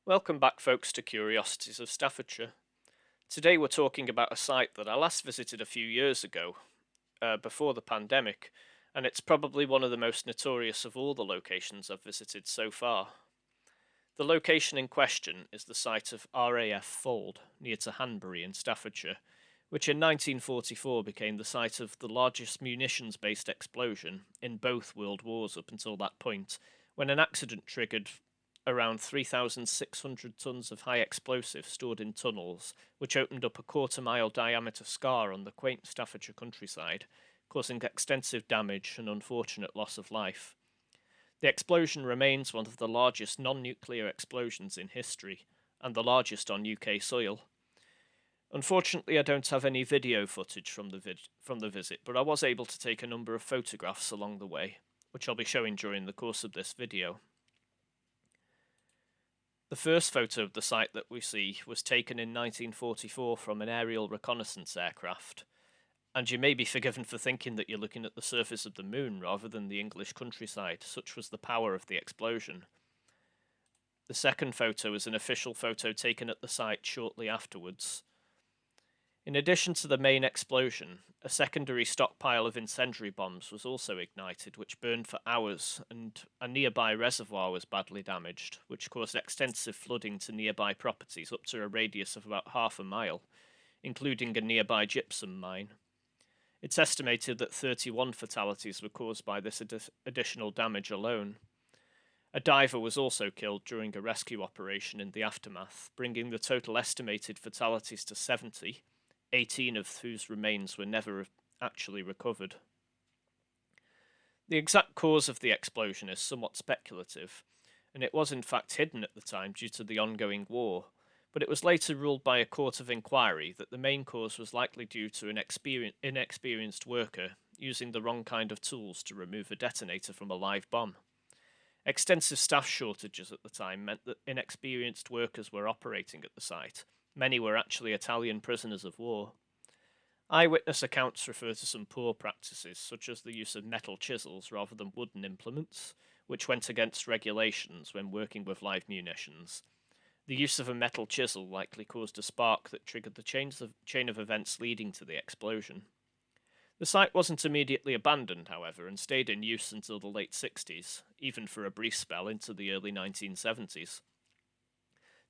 Welcome back, folks, to Curiosities of Staffordshire. Today we're talking about a site that I last visited a few years ago, before the pandemic, and it's probably one of the most notorious of all the locations I've visited so far. The location in question is the site of RAF Fauld, near to Hanbury in Staffordshire, which in 1944 became the site of the largest munitions-based explosion in both World Wars up until that point, when an accident triggered around 3,600 tons of high explosive stored in tunnels, which opened up a quarter-mile diameter scar on the quaint Staffordshire countryside, causing extensive damage and unfortunate loss of life. The explosion remains one of the largest non-nuclear explosions in history, and the largest on UK soil. Unfortunately, I don't have any video footage from the visit, but I was able to take a number of photographs along the way, which I'll be showing during the course of this video. The first photo of the site that we see was taken in 1944 from an aerial reconnaissance aircraft, and you may be forgiven for thinking that you're looking at the surface of the moon rather than the English countryside, such was the power of the explosion. The second photo is an official photo taken at the site shortly afterwards. In addition to the main explosion, a secondary stockpile of incendiary bombs was also ignited, which burned for hours, and a nearby reservoir was badly damaged, which caused extensive flooding to nearby properties up to a radius of about half a mile, including a nearby gypsum mine. It's estimated that 31 fatalities were caused by this additional damage alone. A diver was also killed during a rescue operation in the aftermath, bringing the total estimated fatalities to 70, 18 of whose remains were never actually recovered. The exact cause of the explosion is somewhat speculative, and it was in fact hidden at the time due to the ongoing war, but it was later ruled by a court of inquiry that the main cause was likely due to an inexperienced worker using the wrong kind of tools to remove a detonator from a live bomb. Extensive staff shortages at the time meant that inexperienced workers were operating at the site. Many were actually Italian prisoners of war. Eyewitness accounts refer to some poor practices, such as the use of metal chisels rather than wooden implements, which went against regulations when working with live munitions. The use of a metal chisel likely caused a spark that triggered the chain of events leading to the explosion. The site wasn't immediately abandoned, however, and stayed in use until the late 60s, even for a brief spell into the early 1970s.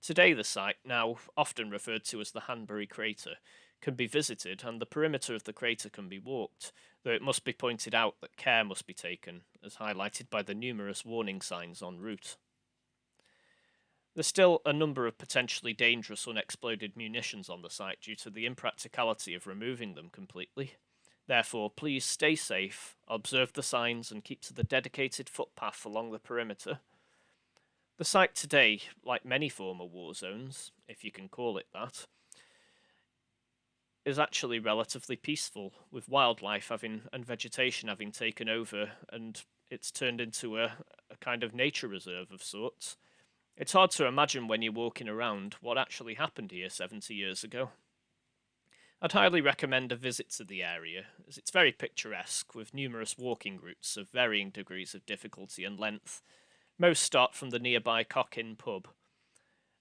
Today the site, now often referred to as the Fauld Crater, can be visited, and the perimeter of the crater can be walked, though it must be pointed out that care must be taken, as highlighted by the numerous warning signs en route. There's still a number of potentially dangerous unexploded munitions on the site due to the impracticality of removing them completely. Therefore, please stay safe, observe the signs, and keep to the dedicated footpath along the perimeter. The site today, like many former war zones, if you can call it that, is actually relatively peaceful, with wildlife and vegetation having taken over, and it's turned into a kind of nature reserve of sorts. It's hard to imagine when you're walking around what actually happened here 70 years ago. I'd highly recommend a visit to the area, as it's very picturesque, with numerous walking routes of varying degrees of difficulty and length. Most start from the nearby Cock Inn pub.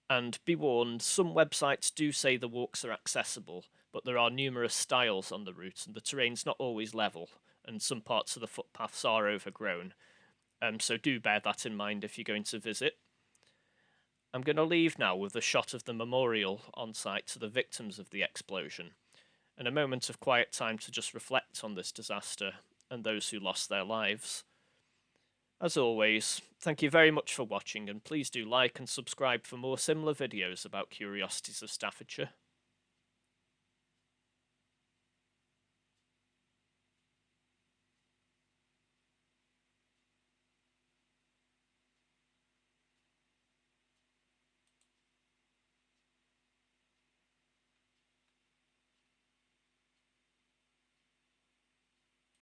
And be warned, some websites do say the walks are accessible, but there are numerous stiles on the route, and the terrain's not always level, and some parts of the footpaths are overgrown. So do bear that in mind if you're going to visit. I'm going to leave now with a shot of the memorial on site to the victims of the explosion, and a moment of quiet time to just reflect on this disaster and those who lost their lives. As always, thank you very much for watching, and please do like and subscribe for more similar videos about Curiosities of Staffordshire.